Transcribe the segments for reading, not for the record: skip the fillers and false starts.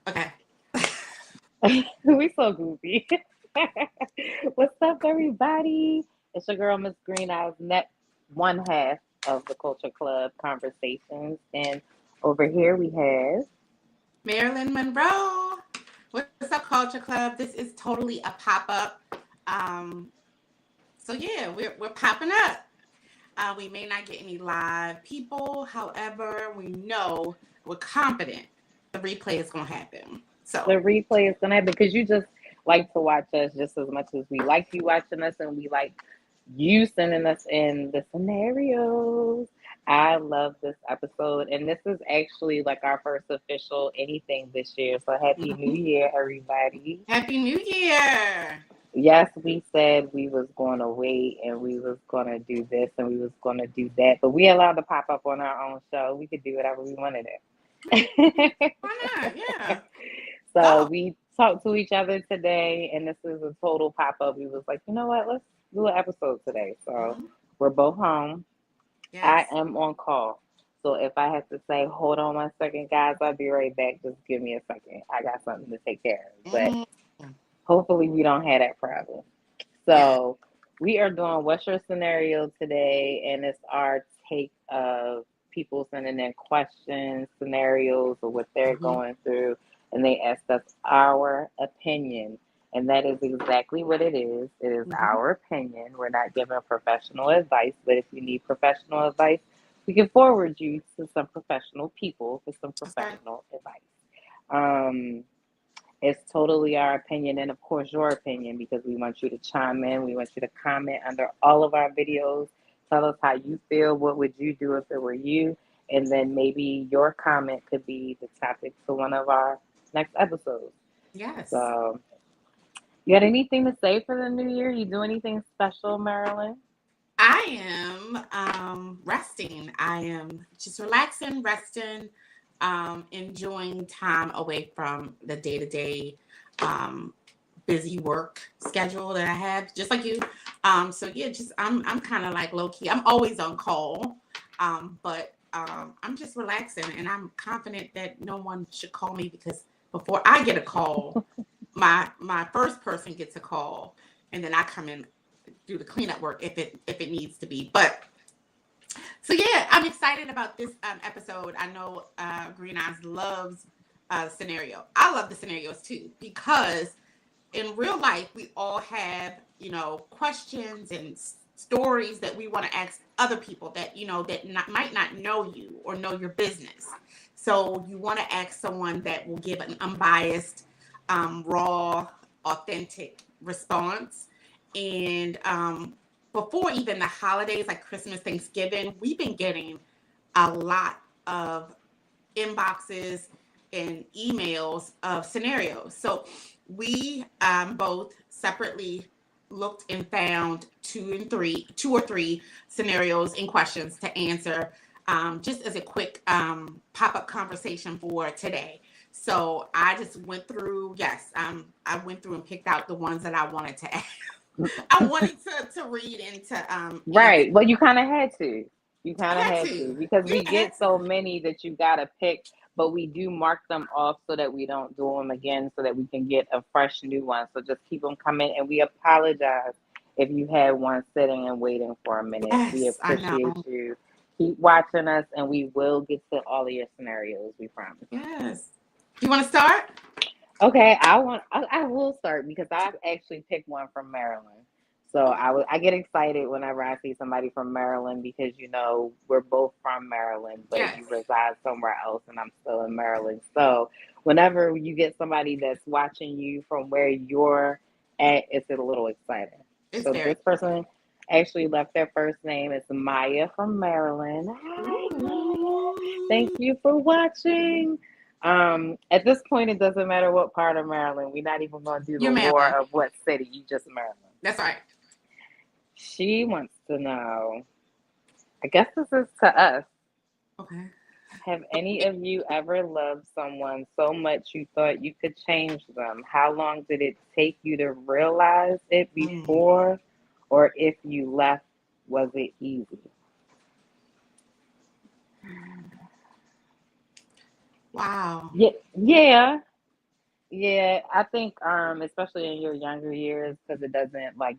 Okay. We so goofy. What's up, everybody? It's your girl, Miss Green Eyes, net one half of the Culture Club conversations. And over here we have. Marilyn Monroe. What's up, Culture Club? This is totally a pop up. Um, so yeah, we're popping up. We may not get any live people, however, we know we're confident the replay is gonna happen. The So replay is gonna happen because you just like to watch us just as much as we like you watching us, and we like you sending us in the scenarios. I love this episode, and this is actually like our first official anything this year. So happy New mhm. Year, everybody! Happy New Year. Yes, we said we was going to wait and we was going to do this and we was going to do that, but we allowed to pop up on our own show. We could do whatever we wanted to. Why not? Yeah. So Go. we talked to each other today, and this is a total pop up. We was like, you know what? Let's do an episode today. So Mhm. we're both home. I Yes. am on call. So if I have to say, hold on 1 second, guys, I'll be right back. Just give me a second. I got something to take care of. But Mm. hopefully we don't have that problem. Yeah. So we are doing What's Your Scenario today, and it's our take of people sending in questions, scenarios, or what they're Mhm. going through, and they ask us our opinion. And that is exactly what it is. It is Mhm. our opinion. We're not giving professional advice, but if you need professional advice, we can forward you to some professional people for some That's right. professional advice. Um, it's totally our opinion and, of course, your opinion because we want you to chime in. We want you to comment under all of our videos. Tell us how you feel. What would you do if it were you? And then maybe your comment could be the topic for one of our next episodes. Yes. So, you got anything to say for the new year? You do anything special, Marilyn? I am resting. I am just relaxing, resting, enjoying time away from the day to day busy work schedule that I have, just like you. So yeah, just I'm kind of like low key. I'm always on call, but I'm just relaxing, and I'm confident that no one should call me because before I get a call, my first person gets a call, and then I come in do the cleanup work if it needs to be. But so yeah, I'm excited about this episode. I know Green Eyes loves scenario. I love the scenarios too because in real life we all have questions and stories that we want to ask other people that might not know you or know your business. So you want to ask someone that will give an unbiased, raw, authentic response. And before even the holidays like Christmas, Thanksgiving, we've been getting a lot of inboxes and emails of scenarios. So we both separately looked and found two or three scenarios and questions to answer, just as a quick pop-up conversation for today. So I just went through, yes, I went through and picked out the ones that I wanted to I wanted to read and to answer. Right. Well, you kind of had to. You I kind of had had to to. because Yeah, we I had get so to. many that you got to pick, but we do mark them off so that we don't do them again so that we can get a fresh new one. So just keep them coming. And we apologize if you had one sitting and waiting for a minute. We Yes, I appreciate know. you. Keep watching us, and we will get to all of your scenarios. We promise. Yes. Do you want to start? Okay, I will start because I've actually picked one from Maryland. So Okay. I get excited whenever I see somebody from Maryland because we're both from Maryland, but you Yes. reside somewhere else and I'm still in Maryland. So whenever you get somebody that's watching you from where you're at, it's a little exciting. It's So very this person actually left their first name. It's Maya from Maryland. Hi Maya. Thank Ooh. you for watching. At this point, it doesn't matter what part of Maryland. We're not even going to do the You're lore Maryland. of what city. You just Maryland. That's right. She wants to know. I guess this is to us. Okay. Have any of you ever loved someone so much you thought you could change them? How long did it take you to realize it Mm. before, or if you left, was it easy? Wow. Yeah, yeah. Yeah, I think especially in your younger years, because it doesn't like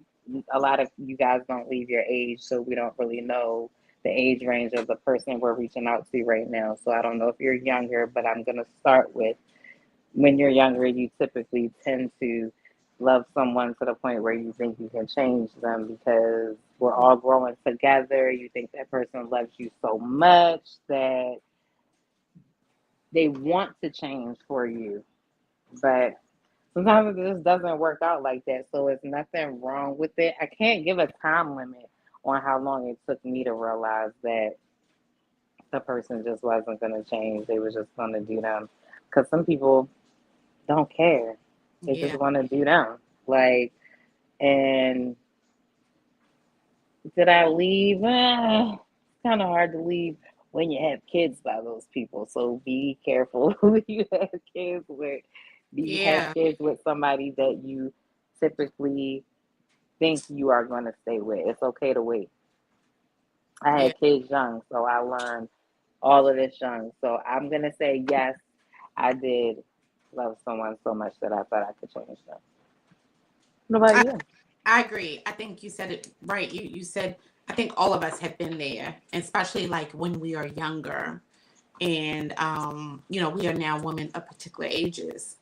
a lot of you guys don't leave your age, so we don't really know the age range of the person we're reaching out to right now. So I don't know if you're younger, but I'm gonna start with when you're younger, you typically tend to love someone to the point where you think you can change them because we're all growing together. You think that person loves you so much that they want to change for you. But sometimes it just doesn't work out like that. So it's nothing wrong with it. I can't give a time limit on how long it took me to realize that the person just wasn't going to change. They were just going to do them. Because some people don't care. They just Yeah. want to do them. Like, and did I leave? It's kind of hard to leave when you have kids by those people. So be careful who you have kids with. Do you have Yeah. kids with somebody that you typically think you are going to stay with? It's okay to wait. I Yeah. had kids young, so I learned all of this young. So I'm going to say yes, I did love someone so much that I thought I could change them. What about I, you? I agree. I think you said it right. You said I think all of us have been there, especially like when we are younger. And we are now women of particular ages.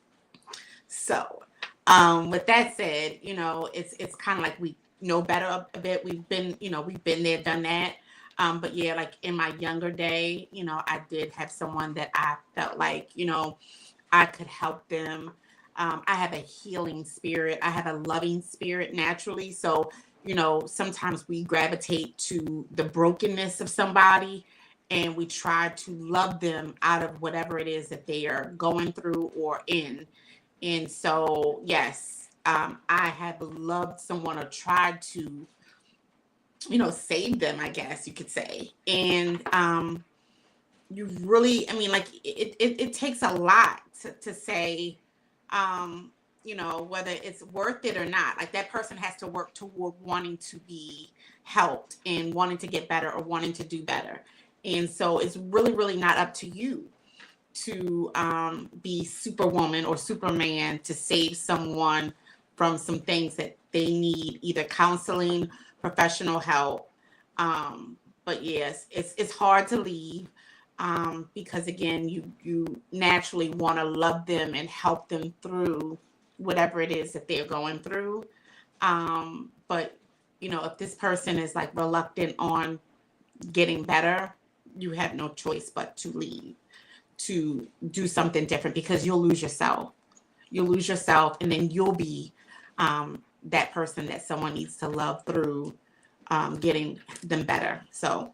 So, with that said, it's kind of like we know better a bit. We've been there, done that. But yeah, like in my younger day, I did have someone that I felt like, I could help them. I have a healing spirit. I have a loving spirit naturally. So, sometimes we gravitate to the brokenness of somebody and we try to love them out of whatever it is that they are going through or in. And so, yes, I have loved someone or tried to, save them, I guess you could say. And you really, I mean, like it takes a lot to say, um, whether it's worth it or not. Like that person has to work toward wanting to be helped and wanting to get better or wanting to do better. And so it's really, really not up to you to be superwoman or superman to save someone from some things that they need, either counseling, professional help. But yes, it's hard to leave because again, you naturally want to love them and help them through whatever it is that they're going through. But if this person is like reluctant on getting better, you have no choice but to leave to do something different because you'll lose yourself. You'll lose yourself, and then you'll be that person that someone needs to love through getting them better. So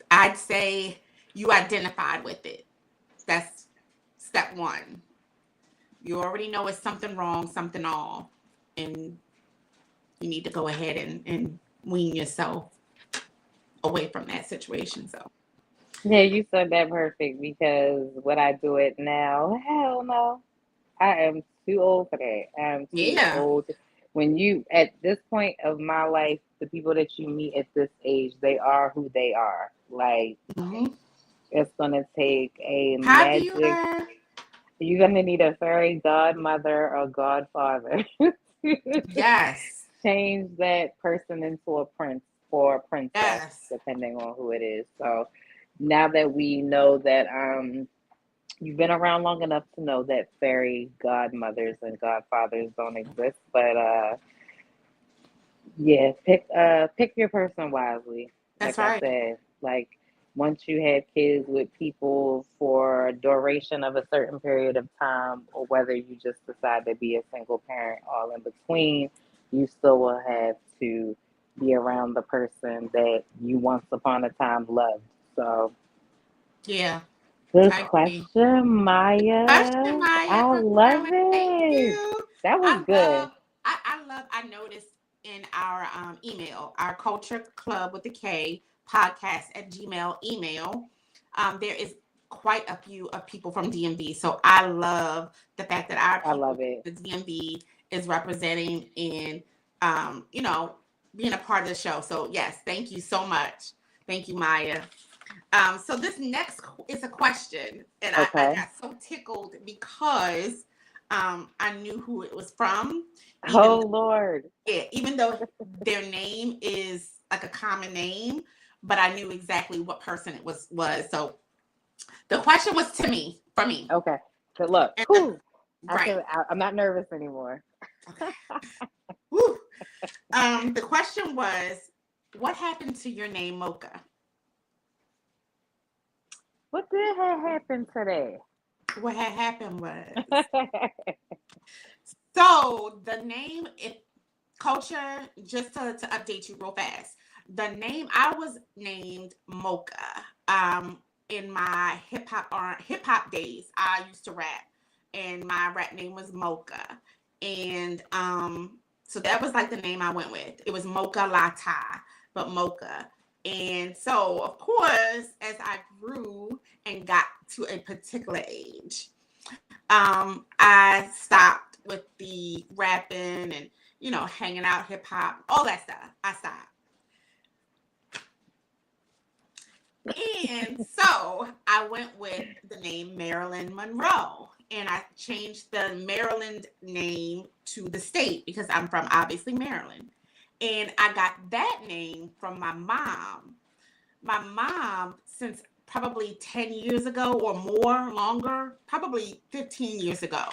I'd say you identified with it. That's step one. You already know it's something wrong, something off, and you need to go ahead and wean yourself away from that situation. So, Yeah, you said that perfect because would I do it now? Hell no. I am too old for that. I'm too yeah. old. When you, at this point of my life, the people that you meet at this age, they are who they are. Like, Mhm. it's going to take a Have you magic, you're going to need a fairy godmother or godfather to Yes. change that person into a prince or a princess, Yes. depending on who it is. So now that we know that, you've been around long enough to know that fairy godmothers and godfathers don't exist, but yeah, pick your person wisely. That's Like I right. said, like once you have kids with people for a duration of a certain period of time, or whether you just decide to be a single parent all in between, you still will have to be around the person that you once upon a time loved. So Yeah. good I agree. question, Question, Maya. Maya, I for love coming. Thank it. you. That was I good. love, I noticed in our email, our Culture Club with the K podcast at Gmail email, there is quite a few of people from DMV. So I love the fact that our I people, love it. the DMV, is representing and, being a part of the show. So yes, thank you so much. Thank you, Maya. So this next is a question, and I Okay. got so tickled because I knew who it was from, Oh even Lord. yeah, even though their name is like a common name, but I knew exactly what person it was. So the question was to me, for me. Okay. Good luck. And Whew. right. I'm not nervous anymore. Okay. Whew. The question was, what happened to your name, Mocha? What did have happened today? What had happened was, so the name, if culture, just to update you real fast, the name I was named Mocha. In my hip hop days, I used to rap, and my rap name was Mocha, and so that was like the name I went with. It was Mocha Lata, but Mocha. And so, of course, as I grew and got to a particular age, I stopped with the rapping and hanging out, hip hop, all that stuff. I stopped. And so I went with the name Marilyn Monroe. And I changed the Maryland name to the state because I'm from obviously Maryland. And I got that name from my mom. My mom, since probably 10 years ago or more, longer, probably 15 years ago,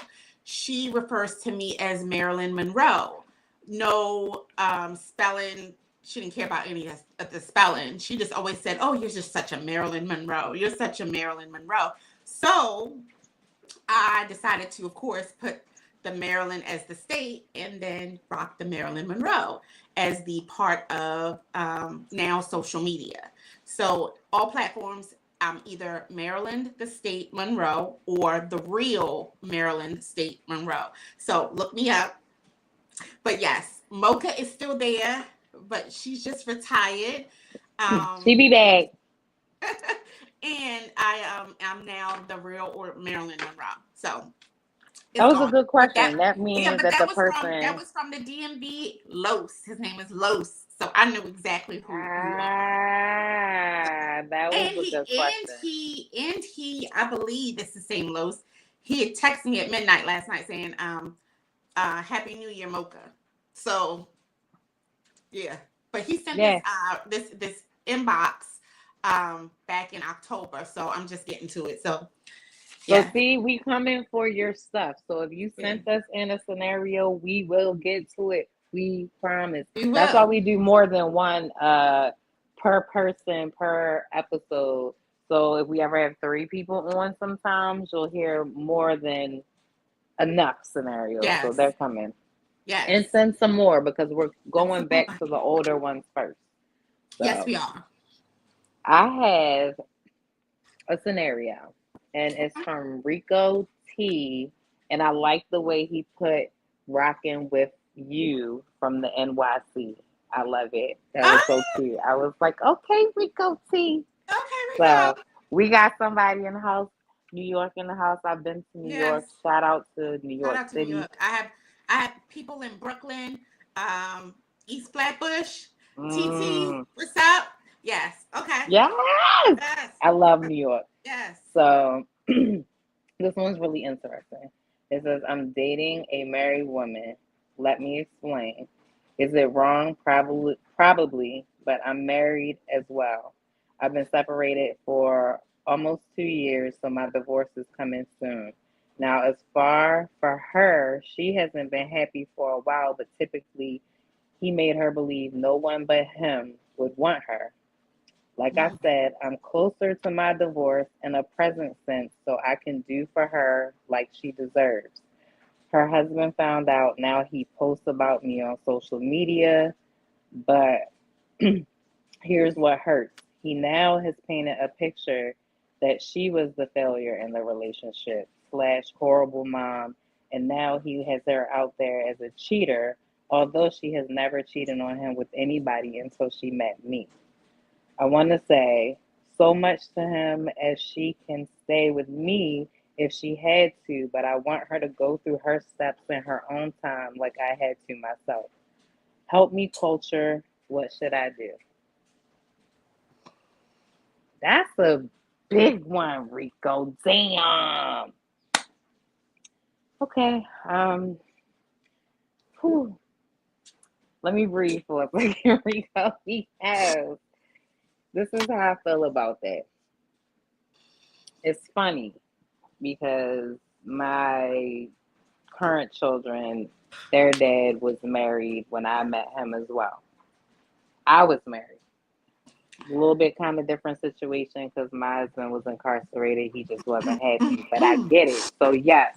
she refers to me as Marilyn Monroe. No spelling. She didn't care about any of the spelling. She just always said, "Oh, you're just such a Marilyn Monroe. You're such a Marilyn Monroe." So I decided to, of course, put the Maryland as the state and then rock the Marilyn Monroe as the part of now social media. So all platforms, either Maryland, the state Monroe, or the real Maryland state Monroe. So look me up. But yes, Mocha is still there, but she's just retired. She be And back. and I'm now the real or Marilyn Monroe. So That it's was a gone. good But that question. That yeah, means but that that the was person from the DMV. Los. His name is Los. So I knew exactly who you are. that was And a he good and question. he and he I believe it's the same Los. He had texted me at midnight last night saying, Happy New Year, Mocha. So yeah. But he sent Yeah. this inbox back in October. So I'm just getting to it. So So yeah. see, we coming for your stuff. So if you Yeah. sent us in a scenario, we will get to it. We promise. We That's why will. we do more than one per person per episode. So if we ever have three people on, sometimes you'll hear more than enough scenarios. So they're Yes. coming. And Yes. send some more because we're That's going back to the older ones first. yes, So we are. I have a scenario, and it's from Rico T. And I like the way he put "rocking with you" from the NYC. I love it. That was so Ah, cute. I was like, okay, Rico T. okay, we go. So we got somebody in the house, New York in the house. I've been to New Yes. York. Shout out to New Shout York out to New City. York. I have people in Brooklyn, um, East Flatbush, TT. Mm, What's up? Yes. Okay. yes, Yes. I love New York. Yes. So this one's really interesting. It says, I'm dating a married woman. Let me explain. Is it wrong? Probably, but I'm married as well. I've been separated for almost 2 years, so my divorce is coming soon. Now, as far for her, she hasn't been happy for a while, but typically he made her believe no one but him would want her. Like I Mm. said, I'm closer to my divorce in a present sense, so I can do for her like she deserves. Her husband found out. Now he posts about me on social media, but here's what hurts. He now has painted a picture that she was the failure in the relationship slash horrible mom, and now he has her out there as a cheater, although she has never cheated on him with anybody until she met me. I want to say so much to him as she can stay with me if she had to, but I want her to go through her steps in her own time like I had to myself. Help me, culture. What should I do? That's a big one, Rico. Damn. Okay. Whew. Let me breathe for a second, Rico. Yes. This is how I feel about that. It's funny because my current children, their dad was married when I met him as well. I was married. A little bit kind of different situation because my husband was incarcerated. He just wasn't happy, but I get it. So, yes,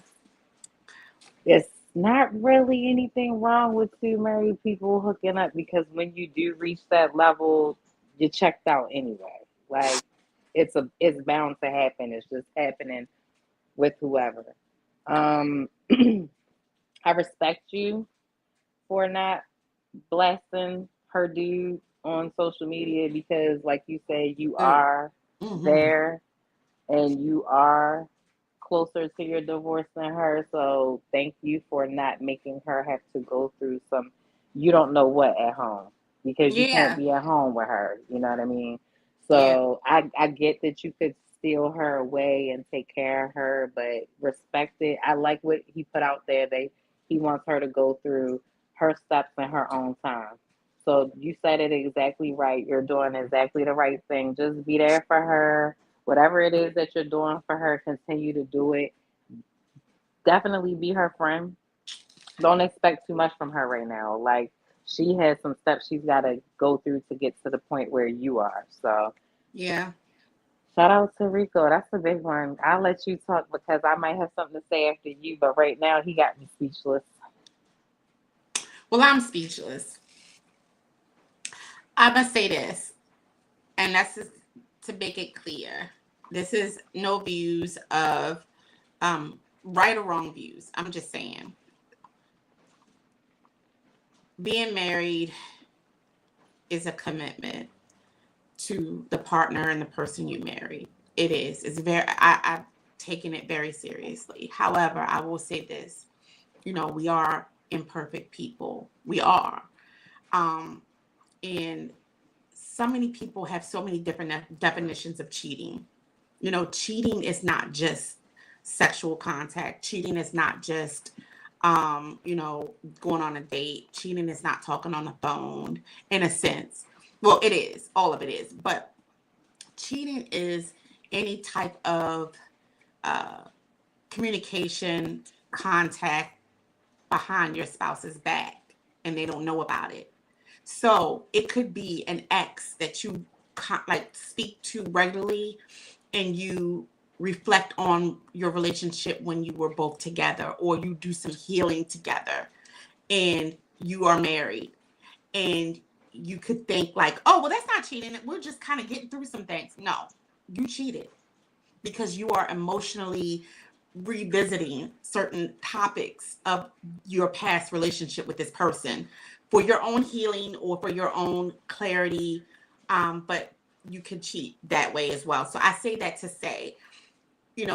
it's not really anything wrong with two married people hooking up because when you do reach that level, you're checked out anyway. Like, it's bound to happen. It's just happening with whoever. Um, I respect you for not blasting her dude on social media because, like you say, you are Mm-hmm. there and you are closer to your divorce than her. So, thank you for not making her have to go through some you don't know what at home because you can't Yeah, be at home with her. You know what I mean? yeah, So, I get that you could steal her away and take care of her, but respect it. I like what he put out there. He wants her to go through her steps in her own time. So you said it exactly right. You're doing exactly the right thing. Just be there for her. Whatever it is that you're doing for her, continue to do it. Definitely be her friend. Don't expect too much from her right now. Like she has some steps she's got to go through to get to the point where you are. So yeah. shout out to Rico. That's a big one. I'll let you talk because I might have something to say after you, but right now he got me speechless. Well, I'm speechless. I must say this, and that's just to make it clear. This is no views of right or wrong views. I'm just saying, being married is a commitment to the partner and the person you marry. It is. It's very. I've taken it very seriously. However, I will say this. We are imperfect people. We are. Um, and so many people have so many different definitions of cheating. Cheating is not just sexual contact. Cheating is not just, going on a date. Cheating is not talking on the phone, in a sense. Well, it is. All of it is. But cheating is any type of uh, communication, contact behind your spouse's back, and they don't know about it. So it could be an ex that you like speak to regularly, and you reflect on your relationship when you were both together, or you do some healing together, and you are married, and you could think like, oh, well, that's not cheating. We're just kind of getting through some things. No, you cheated because you are emotionally revisiting certain topics of your past relationship with this person for your own healing or for your own clarity. But you can cheat that way as well. So I say that to say,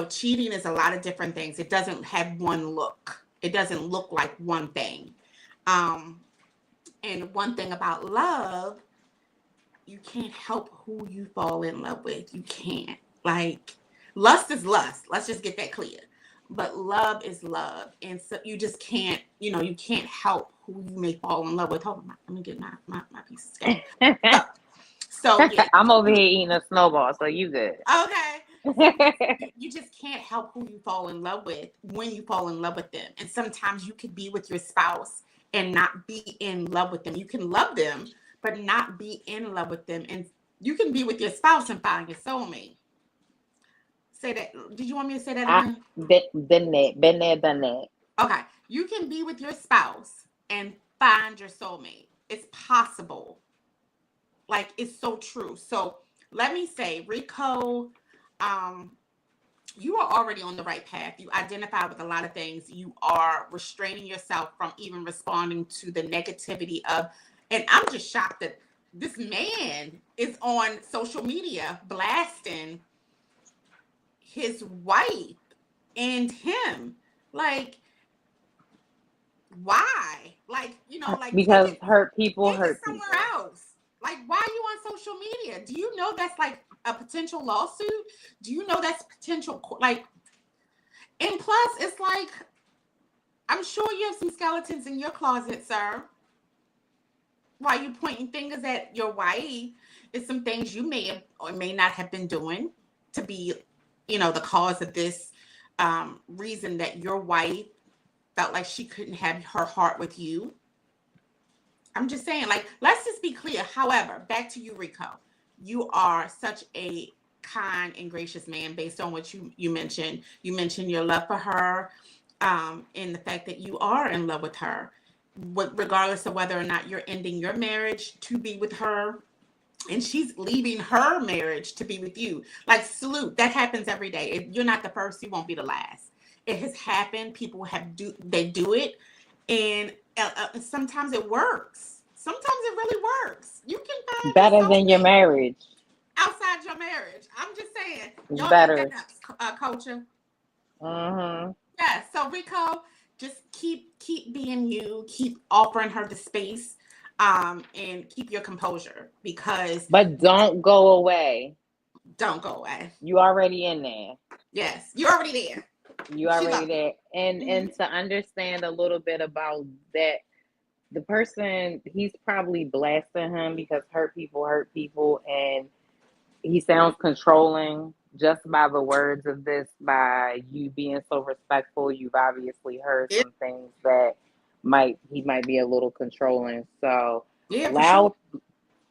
cheating is a lot of different things. It doesn't have one look. It doesn't look like one thing. Um, and one thing about love, you can't help who you fall in love with. You can't. Like, lust is lust. Let's just get that clear. But love is love. And so you just can't, you can't help who you may fall in love with. Hold on, let me get my piece of steak. So, so yeah, I'm over here eating a snowball, so you good. okay. So yes, you just can't help who you fall in love with when you fall in love with them. And sometimes you could be with your spouse and not be in love with them. You can love them, but not be in love with them. And you can be with your spouse and find your soulmate. Say that. Did you want me to say that I again? been there, done that. Okay. You can be with your spouse and find your soulmate. It's possible. Like, it's so true. So let me say, Rico, um, you are already on the right path. You identify with a lot of things. You are restraining yourself from even responding to the negativity of, and I'm just shocked that this man is on social media blasting his wife and him. Like, why? Like, like Because hurt people take it hurt somewhere people. else. Like, why are you on social media? Do you know that's like a potential lawsuit? Do you know that's potential, like, and plus, it's like, I'm sure you have some skeletons in your closet, sir. Why you pointing fingers at your wife? It's some things you may have or may not have been doing to be, the cause of this reason that your wife felt like she couldn't have her heart with you. I'm just saying, like, let's just be clear. However, back to you, Rico. You are such a kind and gracious man based on what you mentioned. You mentioned your love for her, and the fact that you are in love with her. Regardless of whether or not you're ending your marriage to be with her and she's leaving her marriage to be with you. Like, salute. That happens every day. If you're not the first, you won't be the last. It has happened. People they do it, and sometimes it works. Sometimes it really works. You can find a Better than your soulmate marriage. outside your marriage. I'm just saying, y'all eat Better. that up, culture. Mm-hmm. Yeah. So Rico, just keep being you. Keep offering her the space, and keep your composure because But don't go away. don't go away. You already in there. Yes, you're already there. You She already loves there. you. And to understand a little bit about that, the person, he's probably blasting him because hurt people, and he sounds controlling just by the words of this, by you being so respectful. You've obviously heard Yeah, some things that he might be a little controlling. So yeah, for sure. loud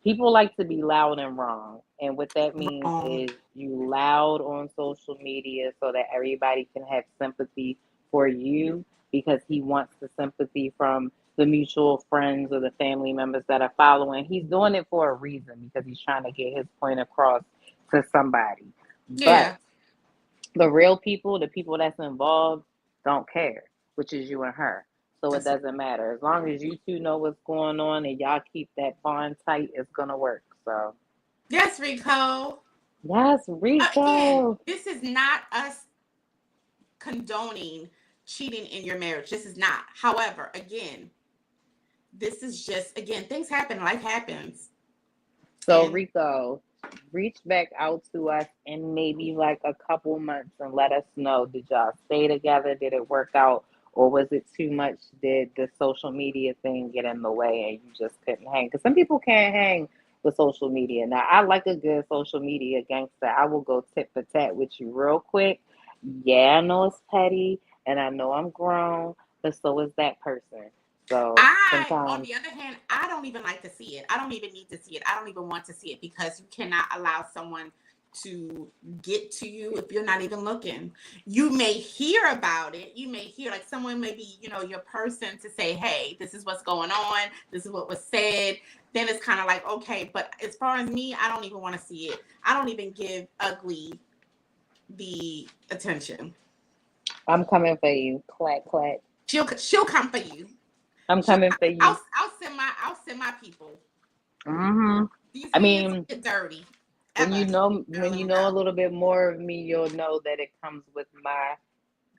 people like to be loud and wrong. And what that means Wrong. is you loud on social media so that everybody can have sympathy for you because he wants the sympathy from the mutual friends or the family members that are following. He's doing it for a reason because he's trying to get his point across to somebody. But Yeah, the real people, the people that's involved, don't care, which is you and her. So it that's doesn't matter. As long as you two know what's going on and y'all keep that bond tight, it's gonna work. So yes, Rico. yes, Again, Rico. this is not us condoning cheating in your marriage. This is not. However, again, this is just things happen. Life happens, So and Rico, reach back out to us in maybe like a couple months and let us know. Did y'all stay together? Did it work out? Or was it too much? Did the social media thing get in the way and you just couldn't hang? Because some people can't hang with social media. Now, I like a good social media gangster. I will go tit for tat with you real quick. Yeah, I know it's petty and I know I'm grown, but so is that person. So on sometimes the other hand, I don't even like to see it. I don't even need to see it. I don't even want to see it because you cannot allow someone to get to you if you're not even looking. You may hear about it. You may hear like someone may be, your person to say, "Hey, this is what's going on. This is what was said." Then it's kind of like, okay, but as far as me, I don't even want to see it. I don't even give ugly the attention. I'm coming for you. Clack, clack. She'll come for you. I'm She'll. coming for you. I'll send my people. hmm These I hands mean, get dirty. when Ever. you know Girl, when let you them know a go. little bit more of me, you'll know that it comes with my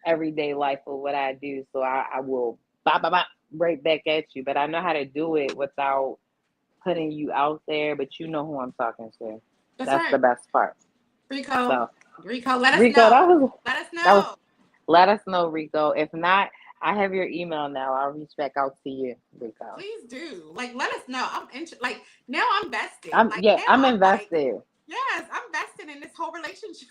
everyday life or what I do. So I will bop, bop, bop, right back at you. But I know how to do it without putting you out there. But you know who I'm talking to. That's That's the right. best part. Rico. So Rico, let us Rico, know. Let us that was. know. Let us know, Rico. If not, I have your email now. I'll reach back out to you, Rico. Please do. Like, let us know. Like, now I'm vested. I'm Like, yeah, now I'm I'm like, invested. yes, I'm vested in this whole relationship.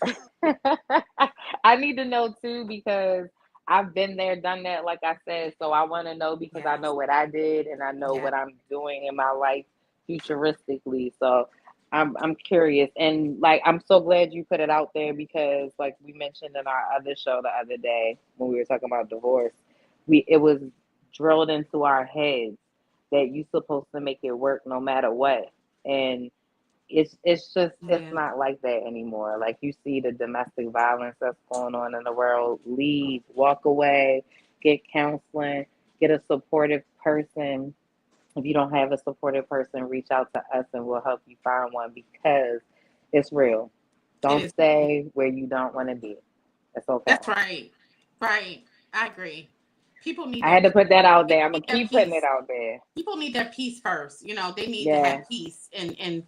I need to know too because I've been there, done that, like I said. So I want to know because I Yes. know what I did and I know Yes. what I'm doing in my life futuristically. So I'm curious and like I'm so glad you put it out there because like we mentioned in our other show the other day when we were talking about divorce, it was drilled into our heads that you're supposed to make it work no matter what. And it's Yeah. not like that anymore. Like you see the domestic violence that's going on in the world, leave, walk away, get counseling, get a supportive person. If you don't have a supportive person, reach out to us and we'll help you find one because it's real. It Don't is. stay where you don't want to be. It's okay. That's right. Right. I agree. People need I their had to put that out there. I'm gonna need their keep putting it peace. out there. People need their peace first. They need to have Yeah. peace and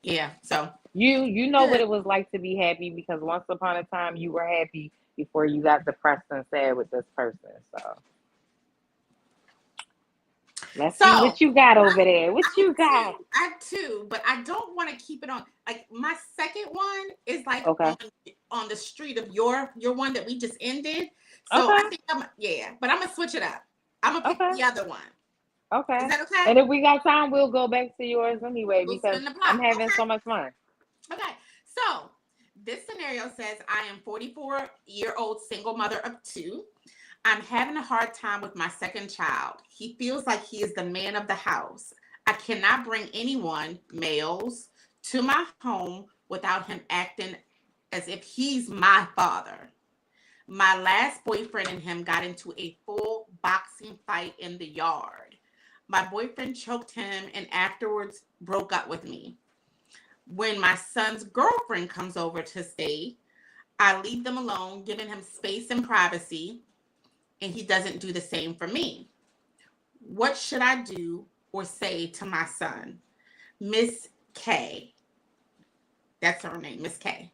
yeah. So You know what good. it was like to be happy because once upon a time you were happy before you got depressed and sad with this person. So Let's see So what you got over there. What you got? I have two, but I don't want to keep it on. Like my second one is like Okay. on the street of your one that we just ended. So I Okay. think but I'm gonna switch it up. I'm gonna pick Okay. the other one. Is Okay. that okay? And if we got time, we'll go back to yours anyway We'll because spin the I'm block. having Okay. so much fun. Okay. So this scenario says I am 44-year-old single mother of two. I'm having a hard time with my second child. He feels like he is the man of the house. I cannot bring anyone, males, to my home without him acting as if he's my father. My last boyfriend and him got into a full boxing fight in the yard. My boyfriend choked him and afterwards broke up with me. When my son's girlfriend comes over to stay, I leave them alone, giving him space and privacy, and he doesn't do the same for me. What should I do or say to my son? Miss K. That's her name, Miss K.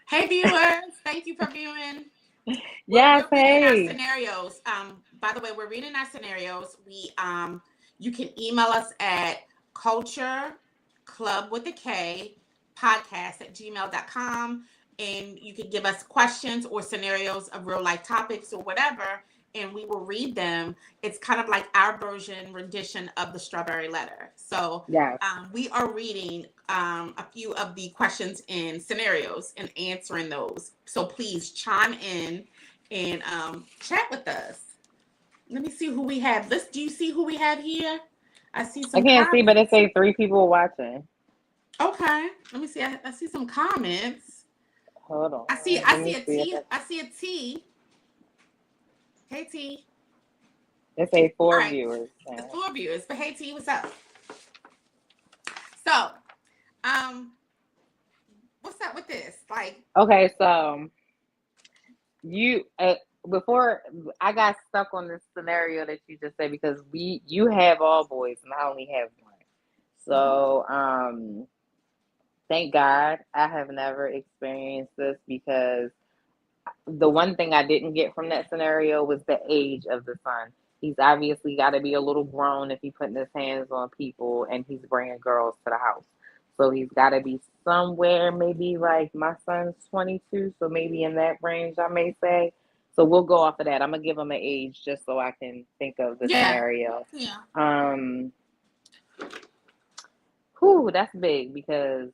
Hey viewers, thank you for viewing. Yes, We're reading our hey. scenarios. By the way, we're reading our scenarios. You can email us at culture club with a K podcast at gmail.com, and you can give us questions or scenarios of real life topics or whatever, and we will read them. It's kind of like our version rendition of the strawberry letter. So Yes. we are reading a few of the questions and scenarios and answering those. So please chime in and chat with us. Let me see who we have. Do you see who we have here? I see I some can't see, but it comments. say 3 people watching. Okay, let me see. I see some comments. Hold on. I Let see me a see if T. I see a T. Hey T. it say All 4 right, viewers. the Now. 4 viewers. But hey T, what's up? So, um, what's up with this? Like, Okay, so you before I got stuck on this scenario that you just said because you have all boys and I only have one. mhm. So thank God I have never experienced this because the one thing I didn't get from that scenario was the age of the son. He's obviously got to be a little grown if he's putting his hands on people and he's bringing girls to the house. So he's got to be somewhere, maybe like my son's 22, so maybe in that range, I may say. So we'll go off of that. I'm gonna give him an age just so I can think of the Yeah, scenario. yeah, Um, whew, that's big because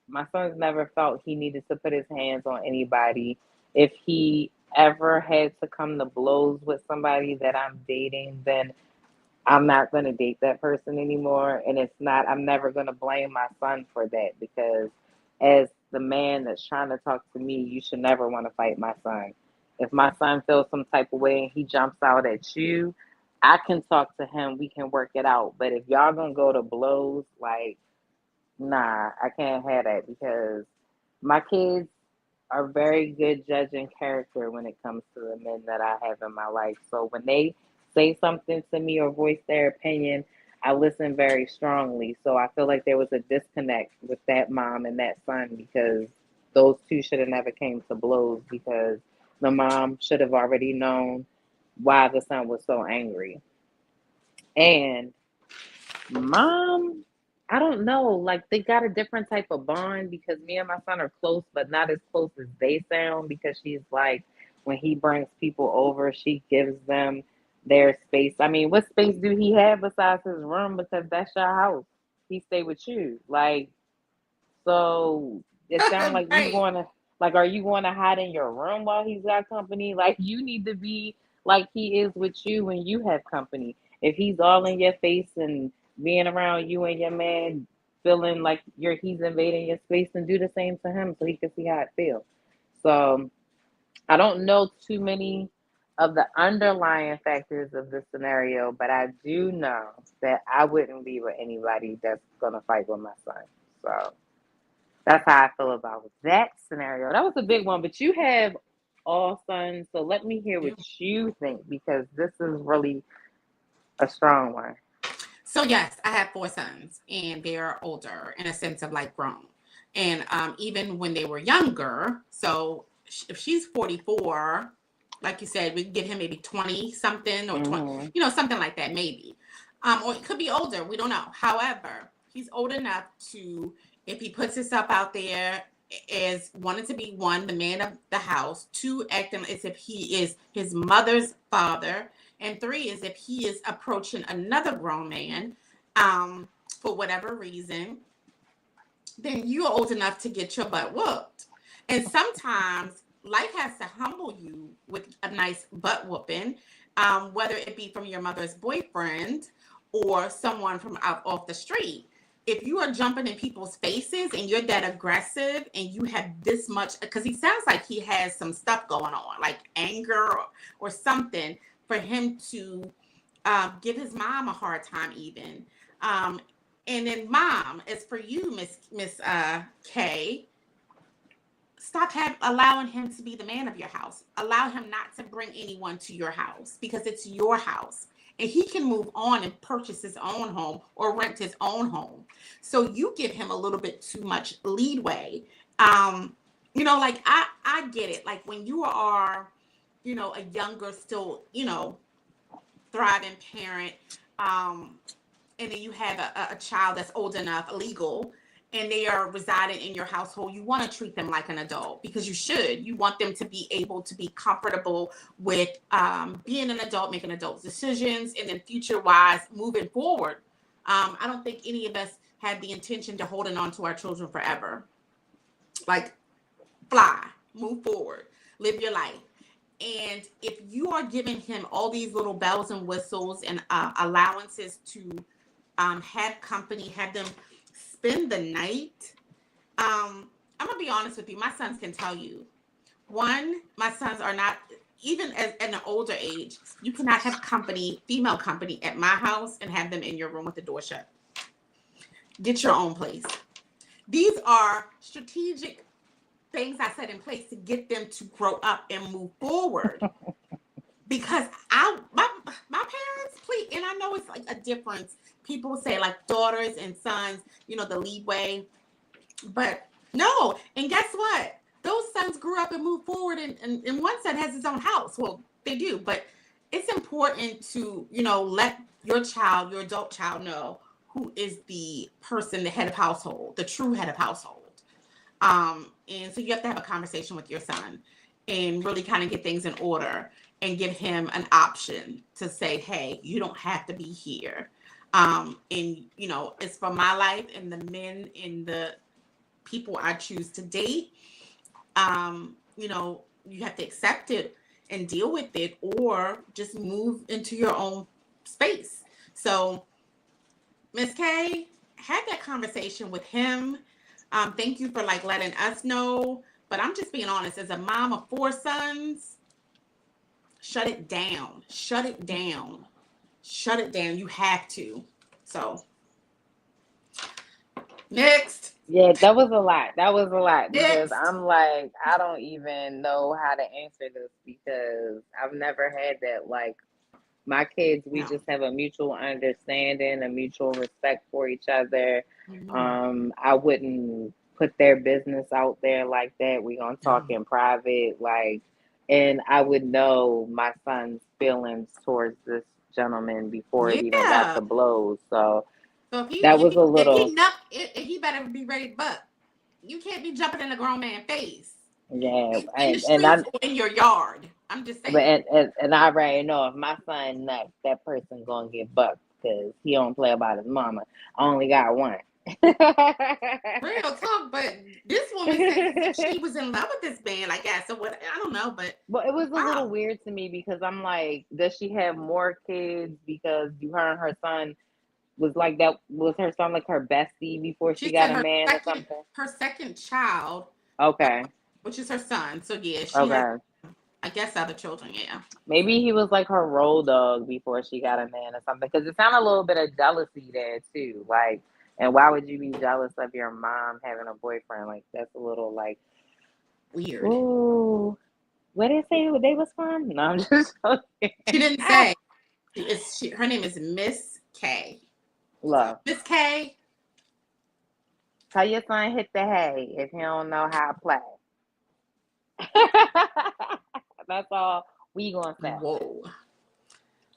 my son's never felt he needed to put his hands on anybody. If he ever had to come to blows with somebody that I'm dating, then I'm not going to date that person anymore. And it's not, I'm never going to blame my son for that because as the man that's trying to talk to me, you should never want to fight my son. If my son feels some type of way and he jumps out at you, I can talk to him. We can work it out. But if y'all going to go to blows, like, nah, I can't have that because my kids are very good judging character when it comes to the men that I have in my life. So when they say something to me or voice their opinion, I listen very strongly. So I feel like there was a disconnect with that mom and that son because those two should have never came to blows because the mom should have already known why the son was so angry. And mom, I don't know. Like they got a different type of bond because me and my son are close, but not as close as they sound. Because she's like, when he brings people over, she gives them their space. I mean, what space do he have besides his room? Because that's your house. He stay with you. Like, so it sounds like you right. going to like, are you going to hide in your room while he's got company? Like, you need to be like he is with you when you have company. If he's all in your face and being around you and your man, feeling like he's invading your space, and do the same to him so he can see how it feels. So I don't know too many of the underlying factors of this scenario, but I do know that I wouldn't be with anybody that's gonna fight with my son. So that's how I feel about that scenario. That was a big one, but you have all sons, so let me hear what you think because this is really a strong one. So yes, I have 4 sons, and they're older in a sense of like grown. And even when they were younger, so if she's 44, Like you said, we can get him maybe 20 something or 20, Mm-hmm. something like that, maybe. Or it could be older. We don't know. However, he's old enough to, if he puts himself out there as wanting to be one, the man of the house, two, acting as if he is his mother's father, and three is if he is approaching another grown man, for whatever reason, then you're old enough to get your butt whooped. And sometimes life has to humble you with a nice butt whooping, whether it be from your mother's boyfriend or someone from out off the street. If you are jumping in people's faces and you're that aggressive and you have this much, because he sounds like he has some stuff going on, like anger or something, for him to give his mom a hard time, even. Um, and then, mom, as for you, Miss K, stop allowing him to be the man of your house. Allow him not to bring anyone to your house because it's your house. And he can move on and purchase his own home or rent his own home. So you give him a little bit too much leeway. Like I get it. Like when you are, a younger, still, thriving parent, and then you have a child that's old enough, legal, and they are residing in your household, you want to treat them like an adult because you should. You want them to be able to be comfortable with being an adult, making adult decisions, and then future wise moving forward. I don't think any of us had the intention to holding on to our children forever. Like, fly, move forward, live your life. And if you are giving him all these little bells and whistles and allowances to have company, have them spend the night. I'm gonna be honest with you. My sons can tell you. One, my sons are not, even at an older age. You cannot have company, female company, at my house and have them in your room with the door shut. Get your own place. These are strategic things I set in place to get them to grow up and move forward. Because my parents, please, and I know it's like a difference. People say like daughters and sons, the leeway, but no. And guess what? Those sons grew up and moved forward, and one son has his own house. Well, they do, but it's important to let your adult child know who is the person, the head of household, the true head of household. And so you have to have a conversation with your son and really kind of get things in order and give him an option to say, hey, you don't have to be here. And, it's for my life and the men and the people I choose to date. You have to accept it and deal with it or just move into your own space. So, Miss K, had that conversation with him. Thank you for letting us know. But I'm just being honest, as a mom of 4 sons, shut it down. Shut it down. Shut it down. You have to. So, next. Yeah, that was a lot. That was a lot because Next. I'm like, I don't even know how to answer this because I've never had that. Like, my kids, we No. just have a mutual understanding, a mutual respect for each other. Mhm. I wouldn't put their business out there like that. We gonna talk No. in private, like, and I would know my son's feelings towards this gentleman before it even got Yeah. to blows. So So if that was a little, he better be ready to buck. You can't be jumping in a grown man's face yeah, in the and I streets or in your yard. I'm just but saying. and I already know if my son nuts, that person gonna get bucked because he don't play about his mama. I only got one. Real talk, but this woman said as if she was in love with this man, I guess. So what? I don't know, but But it was a little wow, weird to me because I'm like, does she have more kids? Because you her and her son was like that. Was her son like her bestie before she she got said a man or something? her second child, Okay, which is her son. So yeah, she has, okay. I guess, other children. Yeah, Maybe he was like her road dog before she got a man or something. Because it sounded a little bit of jealousy there too. Like, and why would you be jealous of your mom having a boyfriend? Like, that's a little like, weird. ooh, where they say they was from? No, I'm just joking. She didn't say. Her name is Miss K. So Love. Miss K, Tell your son hit the hay if he don't know how to play. That's all Where you going, Seth? Whoa.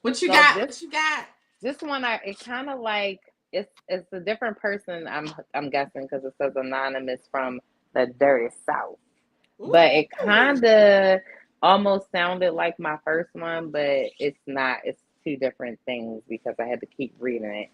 What you So got? this What you got? this one, it kind of like it's a different person. I'm guessing because it says anonymous from the dirty South, but it Ooh. kind of almost sounded like my first one, but it's not. It's two different things because I had to keep reading it.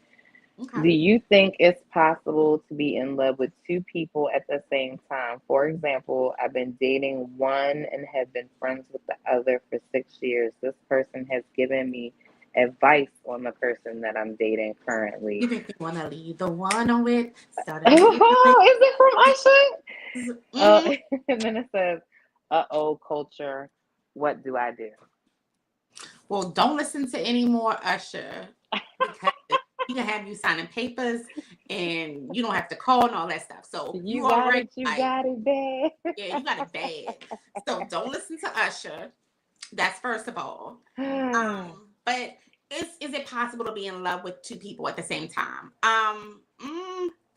Okay. Do you think it's possible to be in love with two people at the same time? For example, I've been dating one and have been friends with the other for 6 years. This person has given me advice on the person that I'm dating currently. You make me want to leave the one on with started. Oh, is it from Usher? Mm-hmm. And then it says, "Uh-oh, culture. What do I do?" Well, don't listen to any more Usher because he can have you signing papers and you don't have to call and all that stuff. So You you got already it. You got it bad. yeah, you got it bad. So don't listen to Usher. That's first of all. But is it possible to be in love with two people at the same time?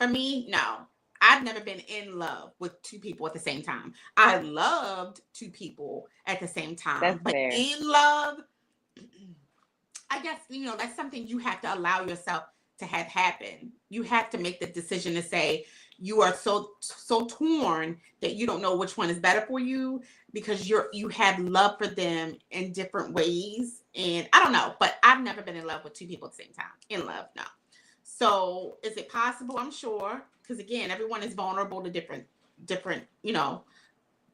For me, no. I've never been in love with two people at the same time. I loved two people at the same time, That's but fair. in love, I guess that's something you have to allow yourself to have happen. You have to make the decision to say you are so torn that you don't know which one is better for you because you have love for them in different ways. And I don't know, but I've never been in love with two people at the same time. In love, no. So is it possible? I'm sure, because again, everyone is vulnerable to different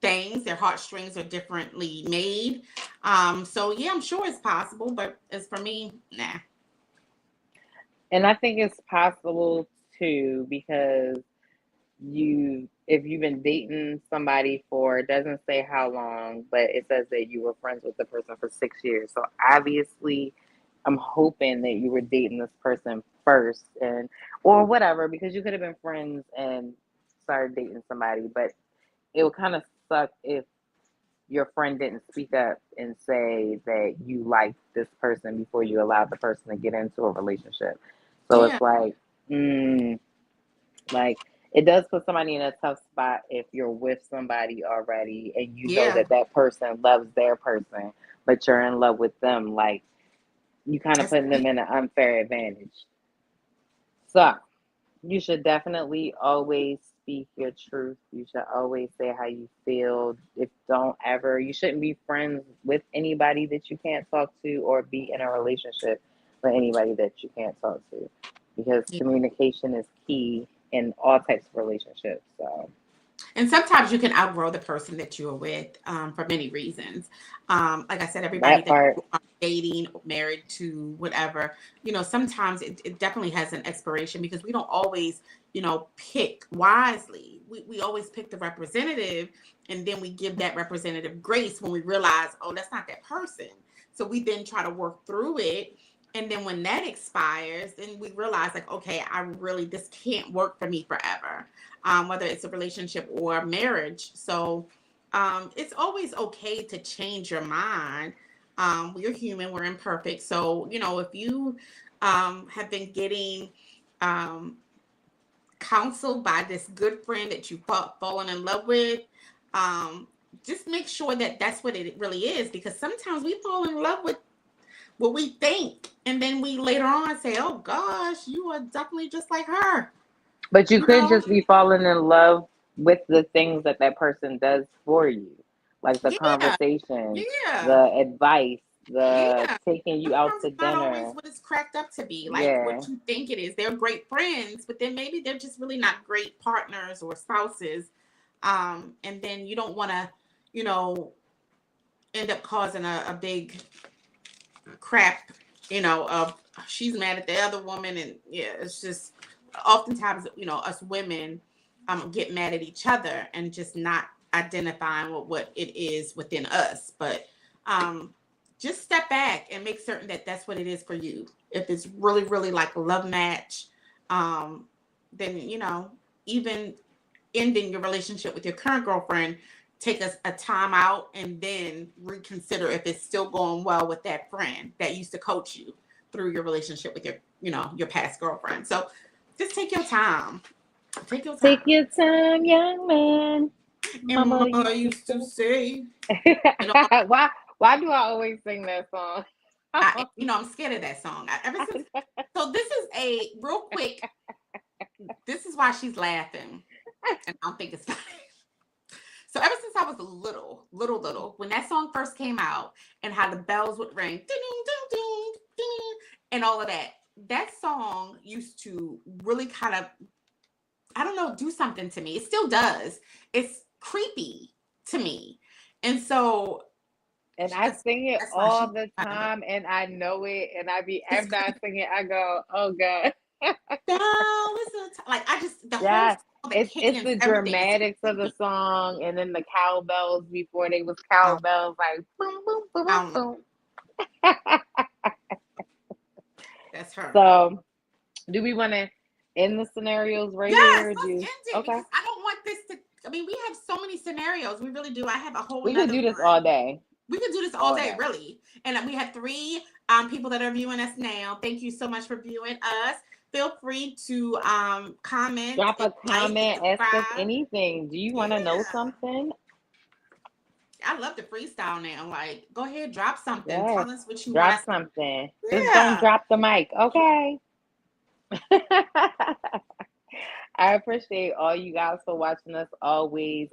things. Their heartstrings are differently made. So yeah, I'm sure it's possible, but as for me, nah. And I think it's possible too because if you've been dating somebody for, it doesn't say how long, but it says that you were friends with the person for 6 years. So obviously I'm hoping that you were dating this person first or whatever, because you could have been friends and started dating somebody, but it would kind of suck if your friend didn't speak up and say that you liked this person before you allowed the person to get into a relationship. So Yeah. it's like it does put somebody in a tough spot if you're with somebody already and you know Yeah. that person loves their person, but you're in love with them. Like you kind of That's putting them in an unfair advantage. So you should definitely always speak your truth. You should always say how you feel. You shouldn't be friends with anybody that you can't talk to or be in a relationship with anybody that you can't talk to because yeah. communication is key in all types of relationships. So, And sometimes you can outgrow the person that you're with for many reasons. Like I said, everybody that that part, you are dating, married to, whatever, sometimes it definitely has an expiration because we don't always, pick wisely. We always pick the representative and then we give that representative grace when we realize, oh, that's not that person. So we then try to work through it. And then when that expires, then we realize like, okay, this can't work for me forever. Whether it's a relationship or a marriage. So it's always okay to change your mind. We're human, we're imperfect. So, if you have been getting counseled by this good friend that you've fallen in love with, just make sure that that's what it really is. Because sometimes we fall in love with what we think. And then we later on say, oh gosh, you are definitely just like her. but you You could know? just be falling in love with the things that person does for you, like the Yeah. conversation, Yeah. the advice, the Yeah. taking you out Sometimes to it's not always dinner. what it's cracked up to be, like Yeah. what you think it is. They're great friends, but then maybe they're just really not great partners or spouses. And then you don't want to, you know, end up causing a big crap, of she's mad at the other woman. And yeah, it's just oftentimes, us women get mad at each other and just not identifying what it is within us. But just step back and make certain that that's what it is for you. If it's really, really like a love match, then, even ending your relationship with your current girlfriend, take a time out and then reconsider if it's still going well with that friend that used to coach you through your relationship with your past girlfriend. So just take your time. Take your Take time. your time, young man. And Mama mama used to used to say, say. you know, why Why do I always sing that song? I'm scared of that song. So this is a real quick. This is why she's laughing, and I don't think it's funny. So ever since I was little, when that song first came out, and how the bells would ring, ding, ding, ding, ding, and all of that song used to really kind of, I don't know, do something to me. It still does. It's creepy to me, and so. And I sing it all the time, and I know it. And after I sing it, I go, "Oh God!" No, listen, like I just the Yeah, whole it's the dramatics of the song, and then the cowbells before they was cowbells, like boom, boom, boom, boom, boom. That's her. So, do we want to end the scenarios right here? Let's end it. Okay. Because I don't want this to. I mean, we have so many scenarios. We really do. I have a whole. We could do this all day. We could do this all day, really. And we have 3 people that are viewing us now. Thank you so much for viewing us. Feel free to comment. Drop a comment, ask us anything. Do you want to know something? I love to freestyle now. Like, go ahead, drop something. Yes. Tell us what you want. Drop something. Yeah. Just don't drop the mic, okay? I appreciate all you guys for watching us always.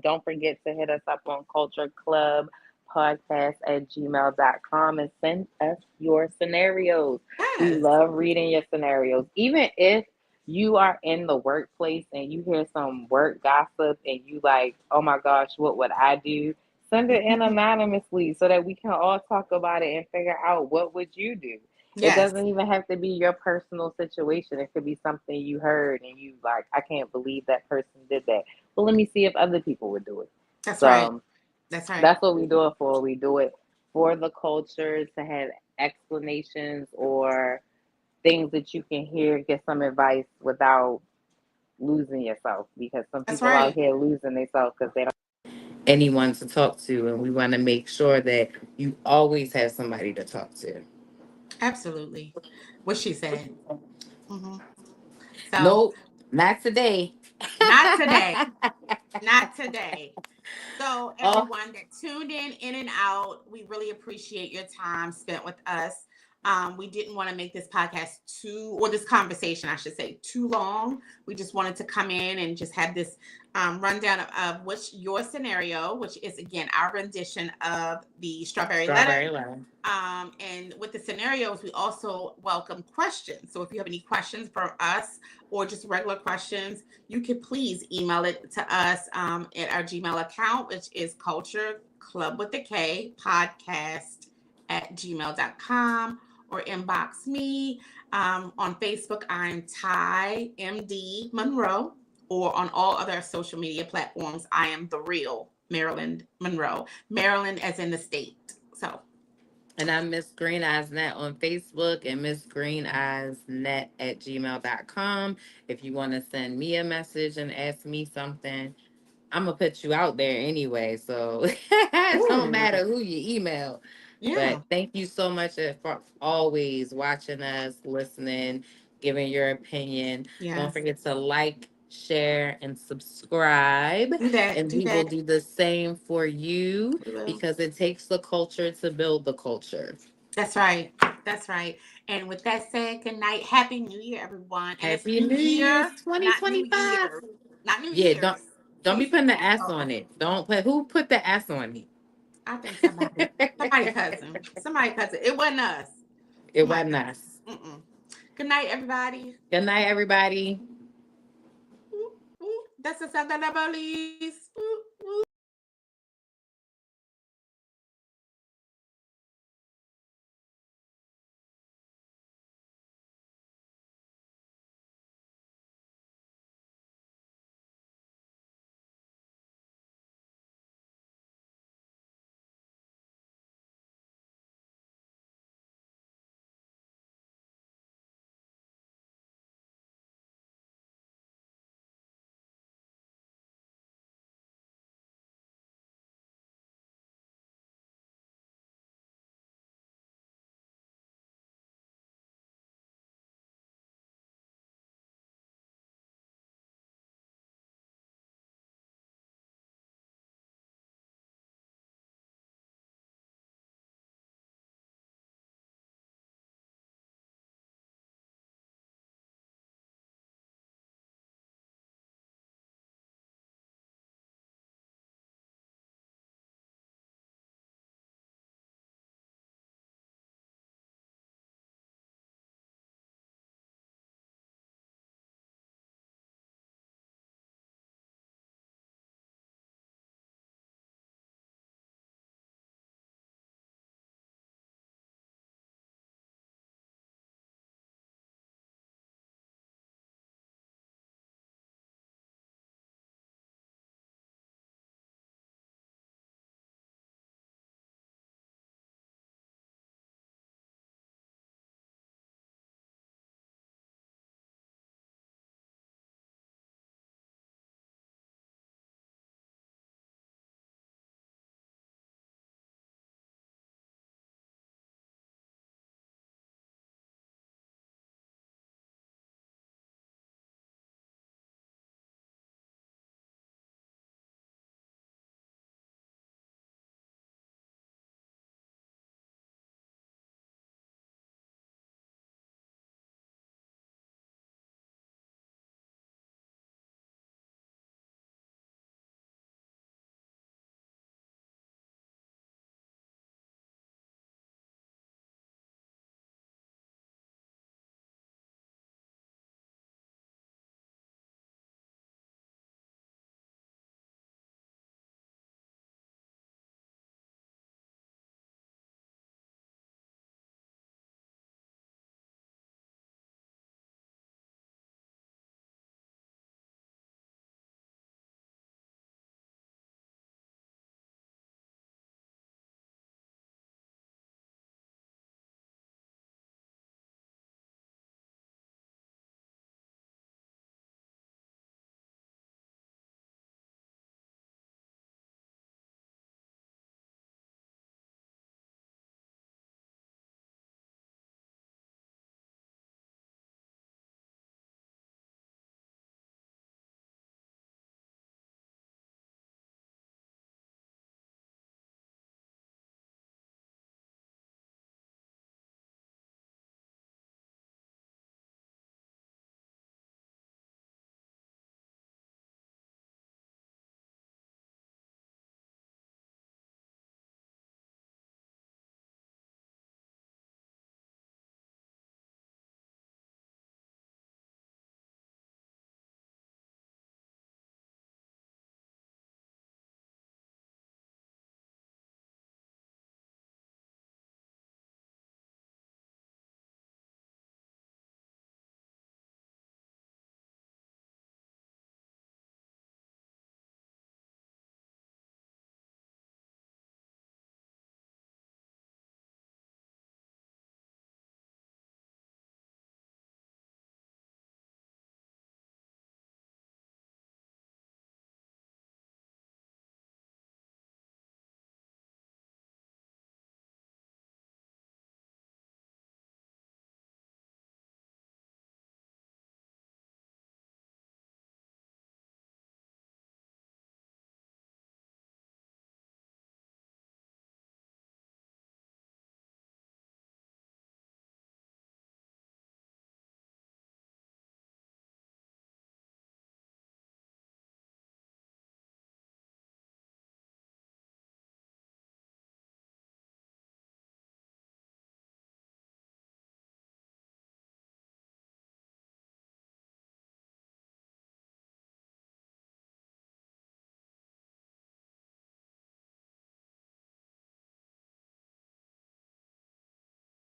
Don't forget to hit us up on cultureclubpodcast@gmail.com and send us your scenarios. Yes. We love reading your scenarios. Even if you are in the workplace and you hear some work gossip and you like, oh my gosh, what would I do? Send it in anonymously so that we can all talk about it and figure out what would you do. Yes. It doesn't even have to be your personal situation. It could be something you heard and you like, I can't believe that person did that. Well, let me see if other people would do it. That's right. That's right. That's what we do it for. We do it for the culture, to have explanations or things that you can hear, get some advice without losing yourself, because some people out here losing themselves because they don't have anyone to talk to, and we want to make sure that you always have somebody to talk to. Absolutely. What she said. Mm-hmm. So, nope, not today. Not today. Not today. So everyone that tuned in and out, we really appreciate your time spent with us. We didn't want to make this podcast this conversation, I should say, too long. We just wanted to come in and just have this rundown of what's your scenario, which is, again, our rendition of the Strawberry Letter. And with the scenarios, we also welcome questions. So if you have any questions for us or just regular questions, you can please email it to us at our Gmail account, which is cultureclubwithak.podcast@gmail.com, or inbox me. On Facebook, I'm Ty MD Monroe, or on all other social media platforms, I am The Real Marilyn Monroe. Maryland as in the state. So. And I'm Miss Green Eyes Net on Facebook and Miss Green Eyes Net @gmail.com. If you want to send me a message and ask me something, I'm going to put you out there anyway. So it don't matter who you email. Yeah. But thank you so much for always watching us, listening, giving your opinion. Yes. Don't forget to like, share, and subscribe. We will do the same for you, because it takes the culture to build the culture. That's right. That's right. And with that said, good night. Happy New Year, everyone. And Happy New Year 2025. Not New Year. Don't be putting the S on it. Who put the S on it? I think somebody cousin. Somebody cousin. It wasn't us. It wasn't us. Good night, everybody. Good night, everybody. That's the sound of the police.